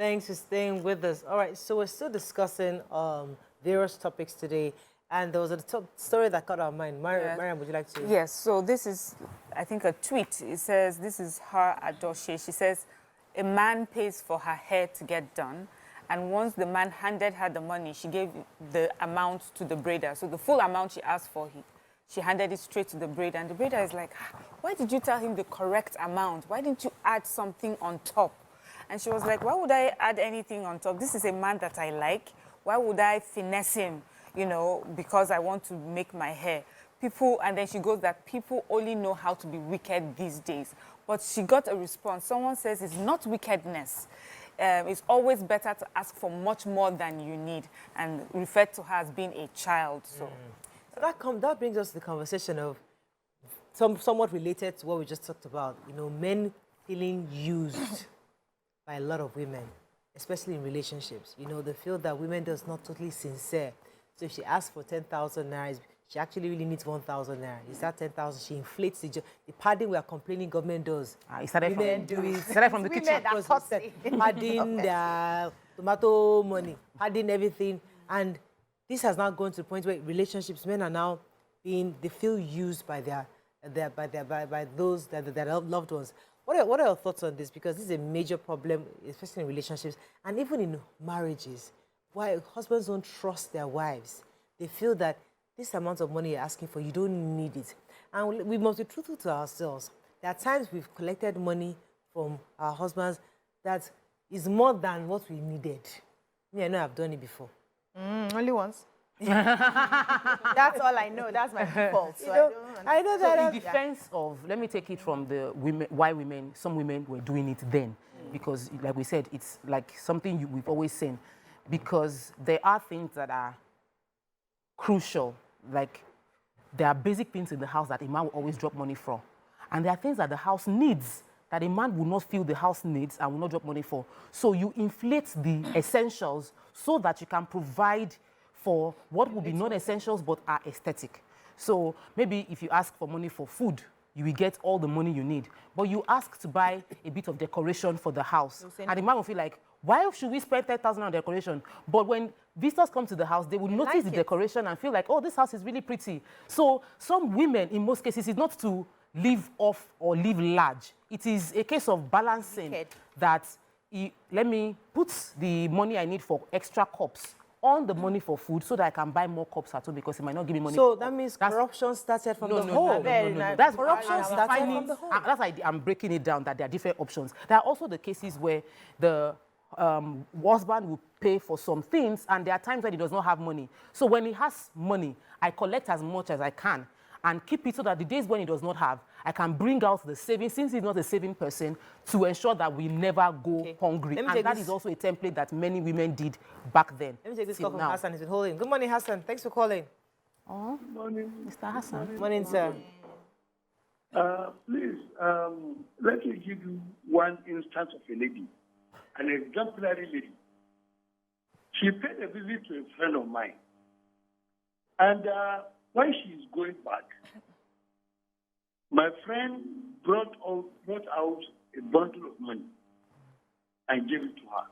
Thanks for staying with us. All right, so we're still discussing various topics today, and there was a top story that caught our mind. Maryam, would you like to? Yes, so this is, I think, a tweet. It says, this is her Adoshe. She says, a man pays for her hair to get done, and once the man handed her the money, she gave the amount to the braider. So the full amount she asked for, she handed it straight to the braider, and the braider is like, why did you tell him the correct amount? Why didn't you add something on top? And she was like, why would I add anything on top? This is a man that I like. Why would I finesse him, you know, because I want to make my hair? And then she goes that people only know how to be wicked these days. But she got a response. Someone says it's not wickedness. It's always better to ask for much more than you need, and referred to her as being a child. So that brings us to the conversation of somewhat related to what we just talked about. You know, men feeling used by a lot of women, especially in relationships. You know, they feel that women is not totally sincere. So if she asks for 10,000 naira, she actually really needs 1,000 naira. Is that 10,000? She inflates the padding we are complaining government does. It started from the kitchen. Padding their tomato money, padding everything. And this has now gone to the point where relationships, men are now they feel used by those their loved ones. What are your thoughts on this? Because this is a major problem, especially in relationships and even in marriages. Why husbands don't trust their wives. They feel that this amount of money you're asking for, you don't need it. And we must be truthful to ourselves. There are times we've collected money from our husbands that is more than what we needed. Me, I know I've done it before. Only once. That's all I know. That's my default. So I know that. So in defense of, let me take it from the women, why some women were doing it then. Because, like we said, it's like something we've always seen. Because there are things that are crucial, like there are basic things in the house that a man will always drop money for. And there are things that the house needs that a man will not feel the house needs and will not drop money for. So you inflate the essentials so that you can provide for what will be non-essentials but are aesthetic. So maybe if you ask for money for food, you will get all the money you need. But you ask to buy a bit of decoration for the house. And the man will feel like, why should we spend 10,000 on decoration? But when visitors come to the house, they will notice the decoration and feel like, oh, this house is really pretty. So some women, in most cases, it's not to live off or live large. It is a case of balancing that, let me put the money I need for extra cups on the money for food so that I can buy more cups at home because it might not give me money. So that means corruption started from the home. No. That's corruption started from the home. That's why I'm breaking it down that there are different options. There are also the cases where the husband will pay for some things and there are times when he does not have money. So when he has money, I collect as much as I can and keep it so that the days when he does not have, I can bring out the savings, since he's not a saving person, to ensure that we never go hungry. And that is also a template that many women did back then. Let me take this call from Hassan. He's been holding. Good morning, Hassan. Thanks for calling. Oh, morning. Mr. Hassan. Good morning, sir. Please, let me give you one instance of a lady, an exemplary lady. She paid a visit to a friend of mine. And when she is going back, my friend brought out a bundle of money and gave it to her.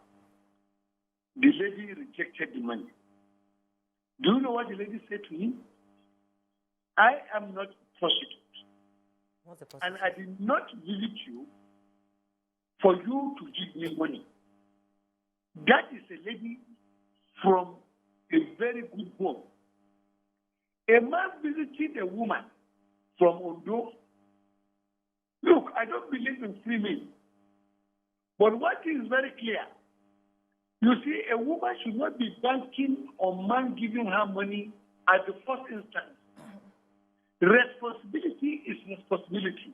The lady rejected the money. Do you know what the lady said to him? I am not a prostitute. And I did not visit you for you to give me money. That is a lady from a very good home. A man visiting a woman from Ondo. Look, I don't believe in free meal. But one thing is very clear. You see, a woman should not be banking on man giving her money at the first instance. Responsibility is responsibility.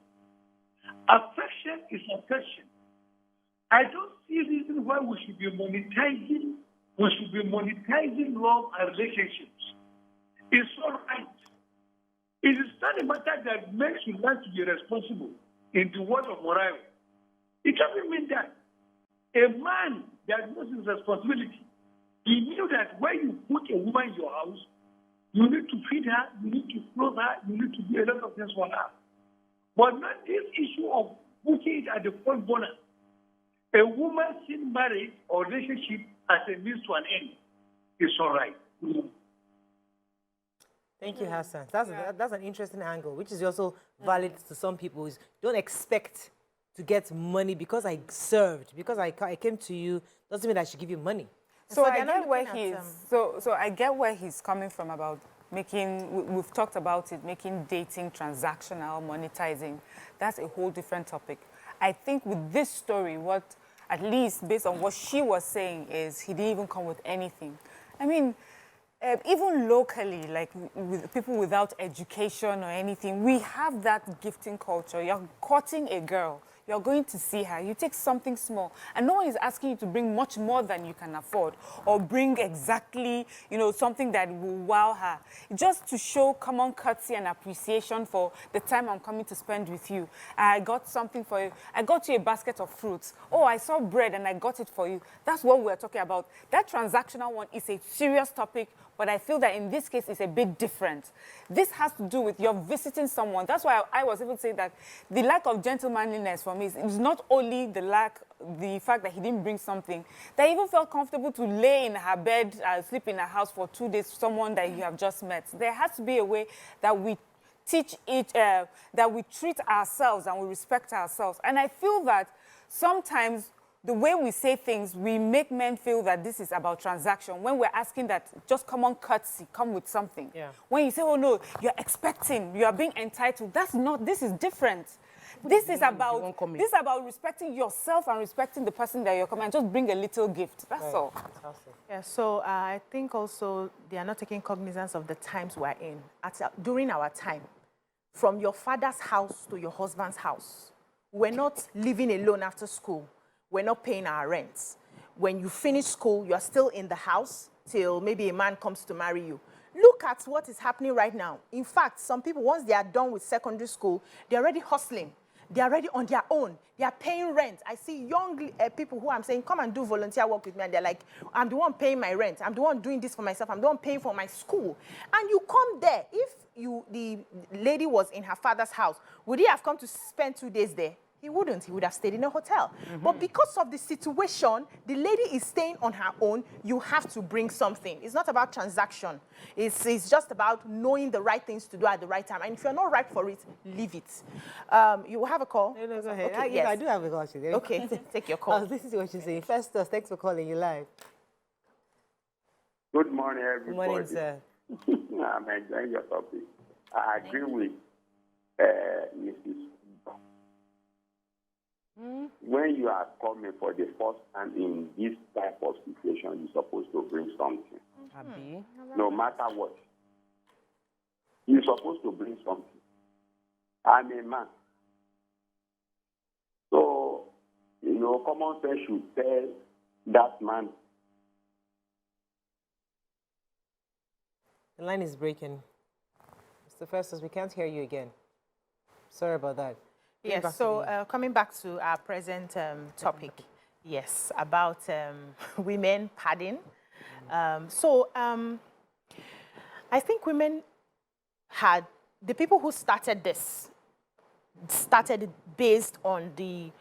Affection is affection. I don't see reason why we should be monetizing love and relationships. It's all right. It is not a matter that men should learn to be responsible in the word of morale. It doesn't mean that. A man that knows his responsibility, he knew that when you put a woman in your house, you need to feed her, you need to clothe her, you need to do a lot of things for her. But not this issue of putting it at the front burner. A woman seeing marriage or relationship as a means to an end is all right. Thank you, Hassan. That's an interesting angle, which is also valid to some people. Is don't expect to get money because I served, because I came to you, doesn't mean I should give you money. So I they're not get where looking he's at, so I get where he's coming from about making. We've talked about it, making dating transactional, monetizing. That's a whole different topic. I think with this story, what at least based on what she was saying is he didn't even come with anything. I mean, even locally, like with people without education or anything, we have that gifting culture. You're courting a girl. You're going to see her. You take something small, and no one is asking you to bring much more than you can afford, or bring exactly, something that will wow her. Just to show common courtesy and appreciation for the time I'm coming to spend with you. I got something for you. I got you a basket of fruits. Oh, I saw bread and I got it for you. That's what we're talking about. That transactional one is a serious topic, but I feel that in this case, it's a bit different. This has to do with you're visiting someone. That's why I was even saying that the lack of gentlemanliness for me is not only the fact that he didn't bring something, that he even felt comfortable to lay in her bed, sleep in her house for 2 days, someone that you have just met. There has to be a way that we that we treat ourselves and we respect ourselves. And I feel that sometimes the way we say things, we make men feel that this is about transaction. When we're asking that, just come on courtesy, come with something. Yeah. When you say, oh no, you're expecting, you are being entitled, that's not, this is different. This is about respecting yourself and respecting the person that you're coming, and just bring a little gift. That's all. Yeah, so I think also they are not taking cognizance of the times we're in. During our time, from your father's house to your husband's house, we're not living alone after school. We're not paying our rents. When you finish school, you're still in the house till maybe a man comes to marry you. Look at what is happening right now. In fact, some people, once they are done with secondary school, they're already hustling. They're already on their own. They are paying rent. I see young people who I'm saying, come and do volunteer work with me. And they're like, I'm the one paying my rent. I'm the one doing this for myself. I'm the one paying for my school. And you come there. If the lady was in her father's house, would he have come to spend 2 days there? He wouldn't. He would have stayed in a hotel. But because of the situation, the lady is staying on her own. You have to bring something. It's not about transaction. It's just about knowing the right things to do at the right time. And if you're not right for it, leave it. You will have a call? No, go ahead. Okay, Yes. I do have a call today. Okay, take your call. This is what you're saying. Festus, thanks for calling. You live. Good morning, everybody. Good morning, sir. I'm enjoying your topic. I agree with Mrs. When you are coming for the first time in this type of situation, you're supposed to bring something. No matter what. You're supposed to bring something. I'm a man. So, common sense should tell that man. The line is breaking. Mr. Festus, we can't hear you again. Sorry about that. Yes, so coming back to our present topic, yes, about women padding. I think women the people who started this, started it based on the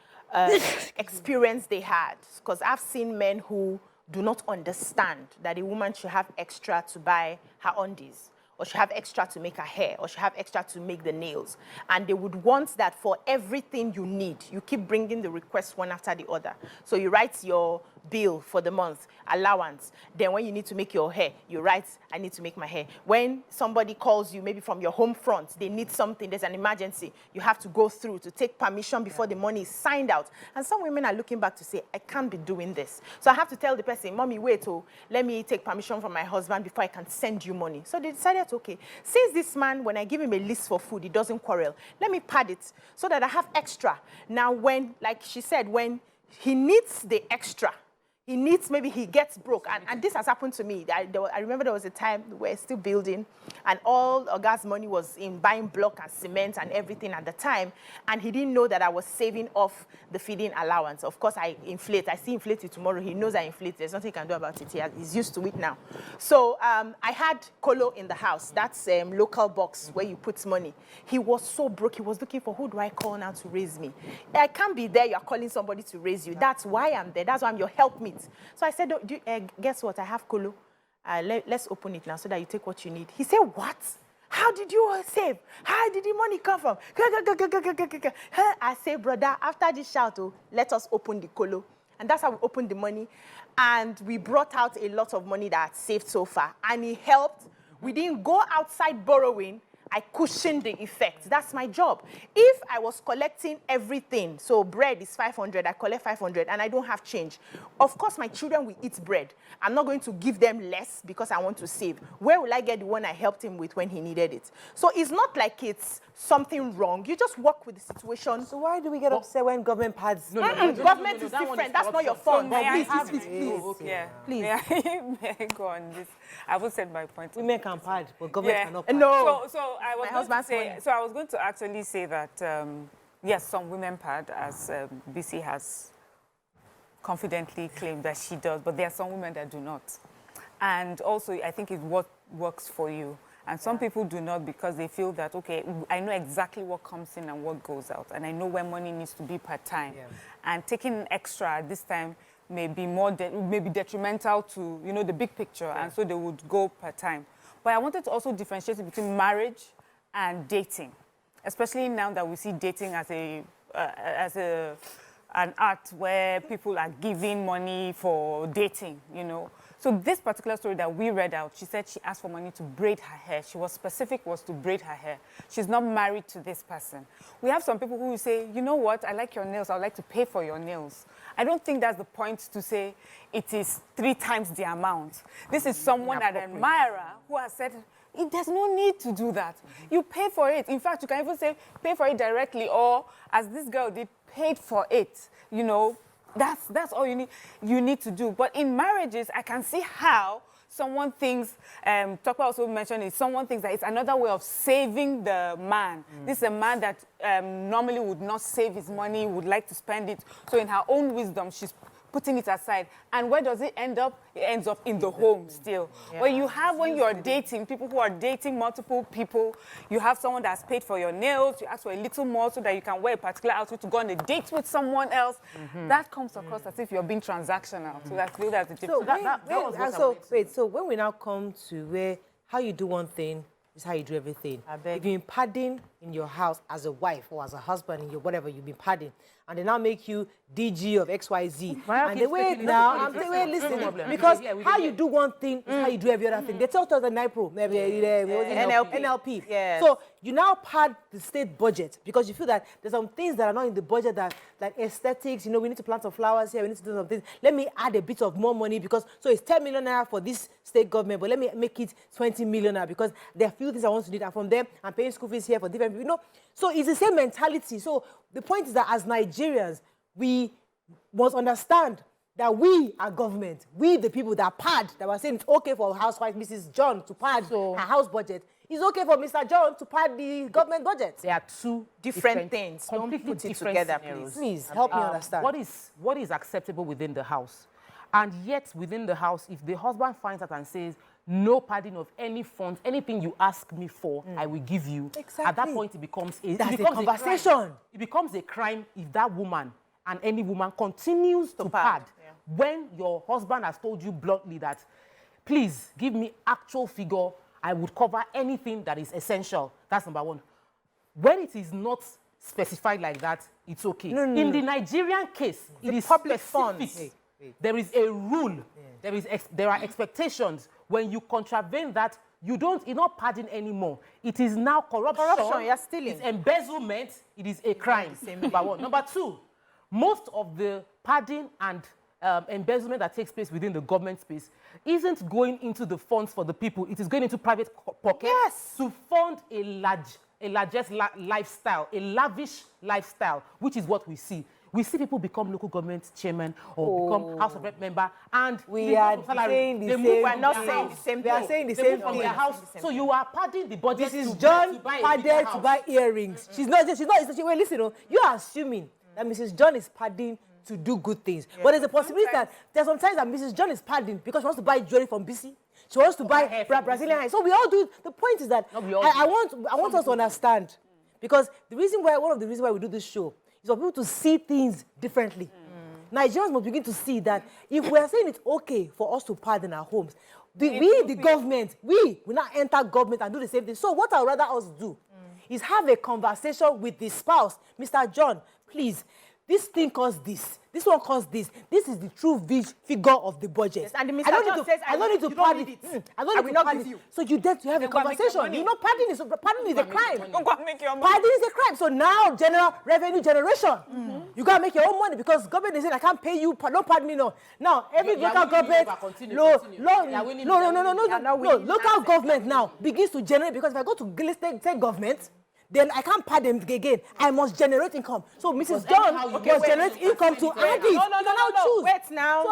experience they had. Because I've seen men who do not understand that a woman should have extra to buy her undies, or should have extra to make her hair, or should have extra to make the nails. And they would want that for everything you need. You keep bringing the requests one after the other. So you write your bill for the month, allowance. Then when you need to make your hair, you write, I need to make my hair. When somebody calls you, maybe from your home front, they need something, there's an emergency, you have to go through to take permission before the money is signed out. And some women are looking back to say, I can't be doing this. So I have to tell the person, Mommy, wait, let me take permission from my husband before I can send you money. So they decided, okay, since this man, when I give him a list for food, he doesn't quarrel, let me pad it so that I have extra. Now when, like she said, when he needs the extra, he needs, maybe he gets broke. And this has happened to me. I remember there was a time we were still building, and all Oga's money was in buying block and cement and everything at the time. And he didn't know that I was saving off the feeding allowance. Of course, I inflate. I see inflate it tomorrow. He knows I inflate. There's nothing he can do about it. He's used to it now. So I had Kolo in the house. That's local box where you put money. He was so broke. He was looking for, who do I call now to raise me? I can't be there. You're calling somebody to raise you. That's why I'm there. That's why I'm your helpmeet. So I said, guess what? I have Kolo. Let's open it now so that you take what you need. He said, what? How did you save? How did the money come from? I say, brother, after this shout, let us open the Kolo. And that's how we opened the money. And we brought out a lot of money that I saved so far. And he helped. We didn't go outside borrowing. I cushioned the effect. That's my job. If I was collecting everything, so bread is 500, I collect 500, and I don't have change. Of course, my children will eat bread. I'm not going to give them less because I want to save. Where will I get the one I helped him with when he needed it? So it's not like it's something wrong. You just work with the situation. So why do we get upset when government pads? Government is different. That's not your fault. Please. Yeah. Please. Yeah. May I go on this? I will set my point. Women can pad, but government cannot pad. No. So I was going to actually say that, yes, some women pad, as BC has confidently claimed that she does, but there are some women that do not. And also, I think it's what works for you. And some people do not because they feel that, okay, I know exactly what comes in and what goes out. And I know where money needs to be per time. Yeah. And taking extra at this time may be detrimental to, the big picture. Yeah. And so they would go per time. But I wanted to also differentiate between marriage and dating, especially now that we see dating as an art where people are giving money for dating, So this particular story that we read out, she said she asked for money to braid her hair. She was specific, was to braid her hair. She's not married to this person. We have some people who will say, you know what, I like your nails, I'd like to pay for your nails. I don't think that's the point to say it is 3 times the amount. This is someone, an admirer, who has said, there's no need to do that. You pay for it. In fact, you can even say, pay for it directly, or as this girl did, paid for it. That's all you need to do. But in marriages, I can see how someone thinks, Tokpa also mentioned it, someone thinks that it's another way of saving the man. This is a man that normally would not save his money, would like to spend it. So in her own wisdom, she's putting it aside. And where does it end up? It ends up in the home still. Yeah. When you're dating, people who are dating multiple people, you have someone that's paid for your nails, you ask for a little more so that you can wear a particular outfit to go on a date with someone else. That comes across as if you're being transactional. So that's the difference. So when we now come to where how you do one thing is how you do everything. If you've been padding in your house as a wife or as a husband in your whatever, you've been padding, and they now make you DG of XYZ. And the way now, I'm saying, listen, because how you do one thing is how you do every other thing. They taught us the NIPRO, NLP. Yes. So you now pad the state budget because you feel that there's some things that are not in the budget that, like aesthetics, we need to plant some flowers here, we need to do some things. Let me add a bit of more money because, so it's 10 million naira for this state government, but let me make it 20 million naira because there are few things I want to do, and from them, I'm paying school fees here for different people, So it's the same mentality. So the point is that as Nigerians, we must understand that we are government. We, the people that pad, that were saying it's okay for housewife Mrs. John to pad her house budget. It's okay for Mr. John to pad the government budget. There are two different things. Completely Don't put it different together, scenarios. Please help me understand. What is acceptable within the house? And yet, within the house, if the husband finds out and says, no padding of any funds, anything you ask me for, I will give you. Exactly. At that point, it becomes a conversation. It becomes a crime if that woman and any woman continues to pad. When your husband has told you bluntly that, please give me actual figure, I would cover anything that is essential. That's number one. When it is not specified like that, it's okay. In the Nigerian case, it is public funds. There is a rule. There are expectations. When you contravene that, you're not padding anymore. It is now corruption. You're stealing. It's embezzlement. It is a crime. Number one. Number two, most of the padding and embezzlement that takes place within the government space isn't going into the funds for the people. It is going into private pockets to fund a lavish lifestyle, which is what we see. We see people become local government chairman or become House of Rep member, and We are saying the same. We're not saying the same We are thing. saying the they same move from thing. their house. So you are padding the budget. Mrs. John buy a padded bigger to house. buy earrings. She's not. Wait, listen. Oh, you are assuming that Mrs. John is padding to do good things, but there's a possibility that there's sometimes that Mrs. John is padding because she wants to buy jewelry from BC. She wants to buy Brazilian hair. So we all do. The point is that I want us to understand, because one of the reasons why we do this show is for people to see things differently. Nigerians must begin to see that if we are saying it's okay for us to pardon our homes, the government, we will not enter government and do the same thing. So what I'd rather us do is have a conversation with the spouse. Mr. John, please, this thing costs this. This one costs this. This is the true figure of the budget. Yes, and Mr. John says, I don't need to pad it. I don't need to pad it. So you dare to have a conversation. You know, padding is a crime. Don't go and make your money. Padding is a crime. So now, general revenue generation, you gotta make your own money, because government is saying I can't pay you. Don't pardon me, no. Now every local government, local government now begins to generate, because if I go to state government, then I can't pay them again. I must generate income. So Mrs. John must generate income to add it. No. Wait now.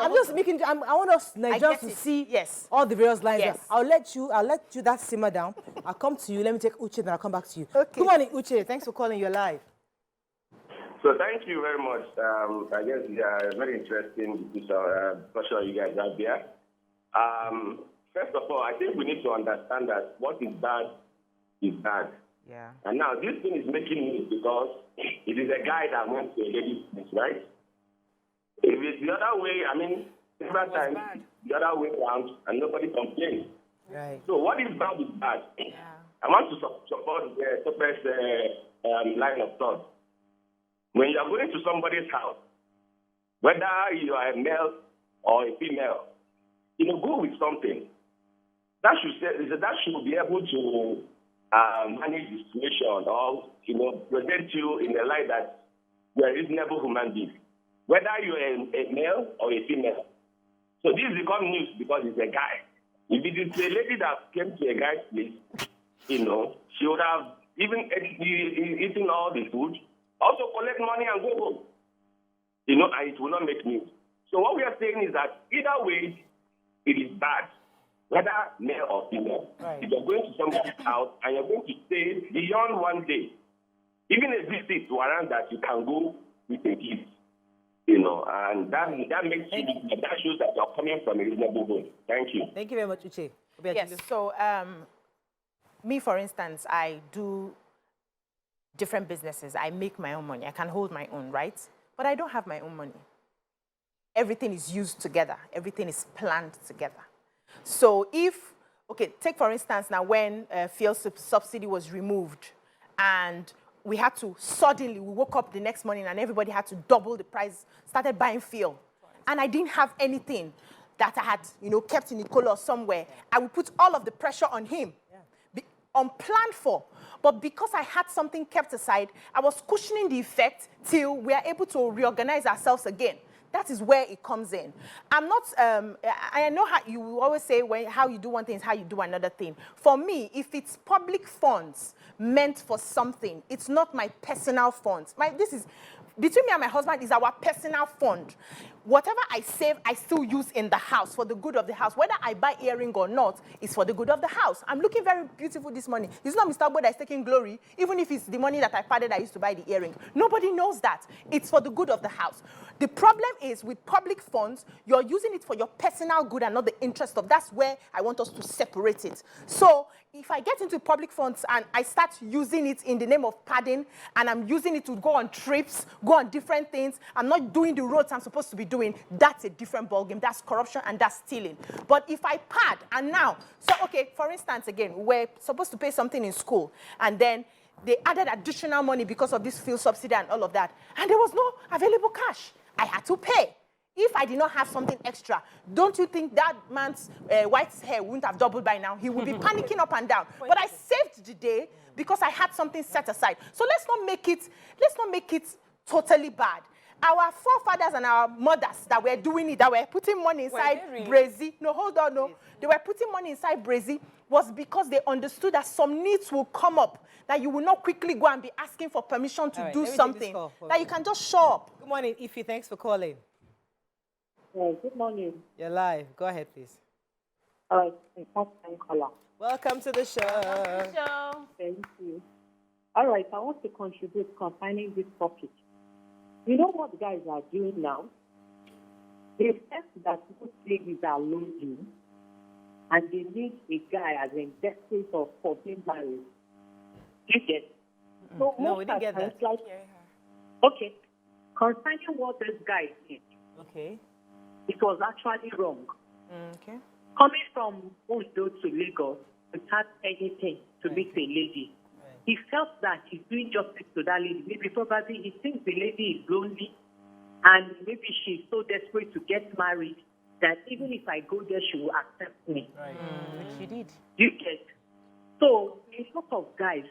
I'm just making. I want us Nigerians to see all the various lines. Yes. I'll let you that simmer down. I'll come to you. Let me take Uche, then I'll come back to you. Okay. Good morning, Uche. Thanks for calling. You're live. So thank you very much. I guess very interesting discussion you guys have there. First of all, I think we need to understand that what is bad is bad. Yeah. And now this thing is making news because it is a guy that went to a lady's place, right? If it's the other way, I mean, several times the other way around and nobody complains. Right. So what is bad is bad. Yeah. I want to support the Topper's line of thought. When you are going to somebody's house, whether you are a male or a female, go with something. That should be able to manage the situation, or present you in a light that you're a reasonable human being, whether you're a male or a female. So this become news because it's a guy. If it is a lady that came to a guy's place, she would have even eaten all the food, also collect money and go home. And it will not make news. So what we are saying is that either way, it is bad, whether male or female. Right. If you're going to somebody's house and you're going to stay beyond one day, even a visit to around that, you can go with a gift, and that makes that shows that you're coming from a reasonable home. Thank you. Thank you very much, Uche. Yes. So, me, for instance, I do different businesses. I make my own money. I can hold my own, right? But I don't have my own money. Everything is used together. Everything is planned together. So take for instance now when fuel subsidy was removed, and we woke up the next morning and everybody had to double the price, started buying fuel. And I didn't have anything that I had, kept in Nicolo or somewhere. I would put all of the pressure on him, unplanned for. But because I had something kept aside, I was cushioning the effect till we are able to reorganize ourselves again. That is where it comes in. I'm not, I know how you always say how you do one thing is how you do another thing. For me, if it's public funds meant for something, it's not my personal funds. Between me and my husband is our personal fund. Whatever I save, I still use in the house for the good of the house. Whether I buy earring or not, it's for the good of the house. I'm looking very beautiful this morning. It's not Mr. Ogbo that is taking glory, even if it's the money that I padded I used to buy the earring. Nobody knows that. It's for the good of the house. The problem is with public funds, you're using it for your personal good and not the interest of. That's where I want us to separate it. So if I get into public funds and I start using it in the name of padding, and I'm using it to go on trips, go on different things, I'm not doing the roads I'm supposed to be doing, that's a different ballgame. That's corruption and that's stealing. But if I pad, and now, for instance, again, we're supposed to pay something in school, and then they added additional money because of this fuel subsidy and all of that, and there was no available cash. I had to pay. If I did not have something extra, don't you think that man's white hair wouldn't have doubled by now? He would be panicking up and down. But I saved the day because I had something set aside. So let's not make it totally bad. Our forefathers and our mothers that were doing it, that were putting money inside brazy. No, hold on, no. They were putting money inside brazy was because they understood that some needs will come up, that you will not quickly go and be asking for permission to do something, that you can just show up. Good morning, Ify. Thanks for calling. Good morning. You're live. Go ahead, please. All right, first time caller. Welcome to the show. Thank you. All right, I want to contribute concerning this topic. You know what guys are doing now? They said that most ladies are lonely and they need a guy as in desperate of 14 marriage. You get? So No, we didn't get that. Like, okay, concerning what this guy did, Okay. it was actually wrong. Okay. Coming from Ondo to Lagos without anything to meet a lady, he felt that he's doing justice to that lady. Maybe probably he thinks the lady is lonely and maybe she's so desperate to get married that even if I go there, she will accept me. Which she did. You get? So a lot of guys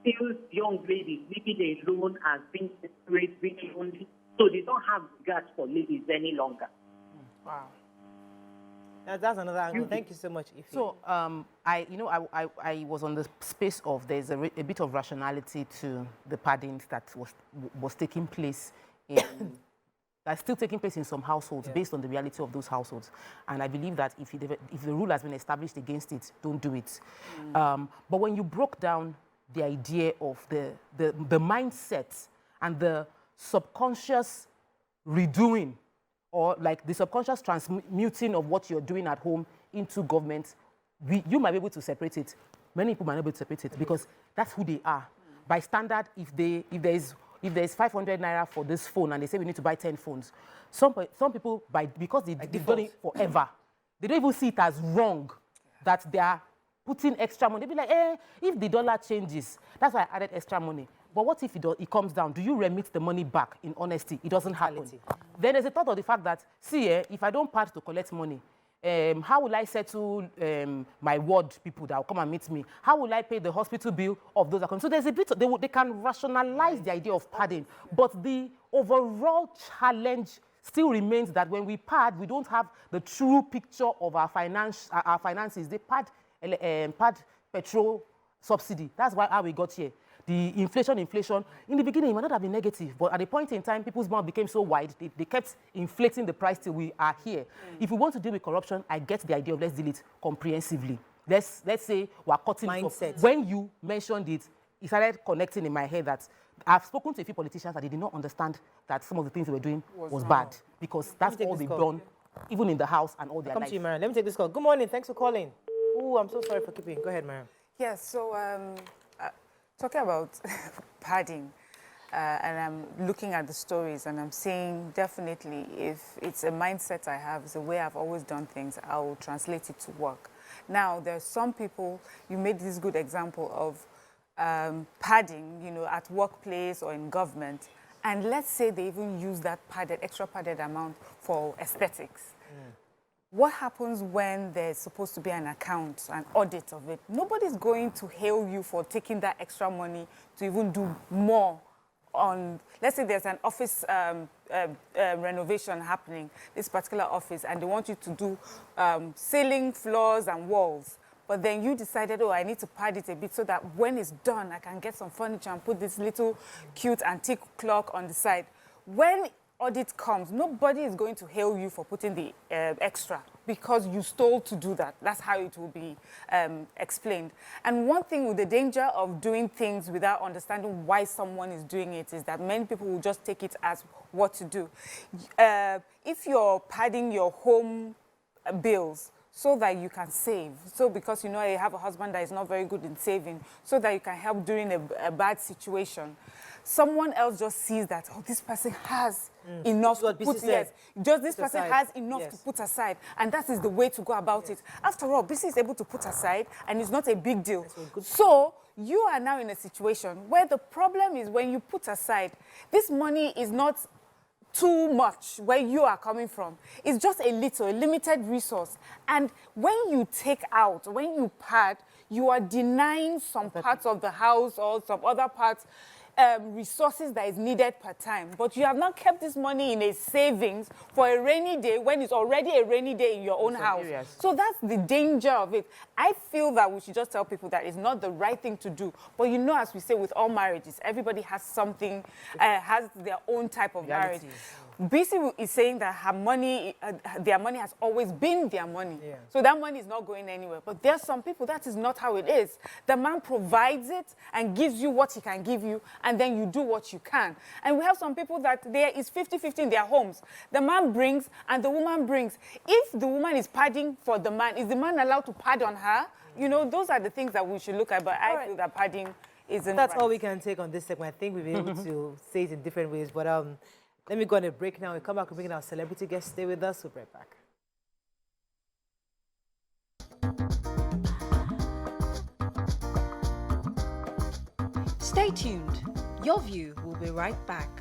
feel young ladies living alone and being desperate, being lonely, so they don't have regard for ladies any longer. Wow. That's another angle. Thank you so much, Ify. So, I was on the space of there's a bit of rationality to the padding that was taking place in that's still taking place in some households based on the reality of those households. And I believe that if the rule has been established against it, don't do it. But when you broke down the idea of the mindset and the subconscious redoing, or like the subconscious transmuting of what you're doing at home into government, you might be able to separate it. Many people might not be able to separate it because that's who they are. By standard, if there's 500 naira for this phone and they say we need to buy 10 phones, some people, because they've done it forever, they don't even see it as wrong that they are putting extra money. They'll be like, if the dollar changes, that's why I added extra money. But what if it comes down? Do you remit the money back in honesty? It doesn't happen. Then there's a thought of the fact that, if I don't pad to collect money, how will I settle my ward people that will come and meet me? How will I pay the hospital bill of those accounts? So there's a bit, they can rationalize the idea of padding. But the overall challenge still remains that when we pad, we don't have the true picture of our finances. They pad petrol subsidy. That's how we got here. The inflation, in the beginning, it might not have been negative, but at a point in time, people's mouth became so wide, they kept inflating the price till we are here. If we want to deal with corruption, I get the idea of let's deal it comprehensively. Let's say we're cutting mindset. When you mentioned it, it started connecting in my head that I've spoken to a few politicians that they did not understand that some of the things they were doing was bad, because that's all they've done, even in the house and all their life. Come to you, Maryam. Let me take this call. Good morning. Thanks for calling. Oh, I'm so sorry for keeping. Go ahead, Maryam. Yes, so talking about padding, and I'm looking at the stories and I'm saying definitely if it's a mindset I have, it's a way I've always done things, I will translate it to work. Now, there's some people, you made this good example of padding, at workplace or in government, and let's say they even use that extra padded amount for aesthetics. What happens when there's supposed to be an account, an audit of it? Nobody's going to hail you for taking that extra money to even do more on, let's say there's an office renovation happening, this particular office, and they want you to do ceiling, floors, and walls. But then you decided, I need to pad it a bit so that when it's done, I can get some furniture and put this little cute antique clock on the side. When audit comes, nobody is going to hail you for putting the extra because you stole to do that. That's how it will be explained. And one thing with the danger of doing things without understanding why someone is doing it is that many people will just take it as what to do. If you're padding your home bills so that you can save, so because you have a husband that is not very good in saving, so that you can help during a bad situation, someone else just sees that, this person has enough to put, this person has enough to put aside, and that is the way to go about it. After all, BC is able to put aside, and it's not a big deal. So you are now in a situation where the problem is when you put aside, this money is not too much where you are coming from. It's just a limited resource. And when you take out, when you pad, you are denying some parts of the house or some other parts. resources that is needed per time, but you have not kept this money in a savings for a rainy day when it's already a rainy day in your own house. Areas. So that's the danger of it. I feel that we should just tell people that it's not the right thing to do. But you know, as we say with all marriages, everybody has something, has their own type of marriage. BC is saying that her money, their money has always been their money. Yeah. So that money is not going anywhere. But there are some people, that is not how it is. The man provides it and gives you what he can give you, and then you do what you can. And we have some people that there is 50-50 in their homes. The man brings and the woman brings. If the woman is padding for the man, is the man allowed to pad on her? You know, those are the things that we should look at. But I feel that padding isn't That's right. all we can take on this segment. I think we've been able to say it in different ways. But let me go on a break now. We come back, we'll bring in our celebrity guest. Stay with us. We'll be right back. Stay tuned. Your View will be right back.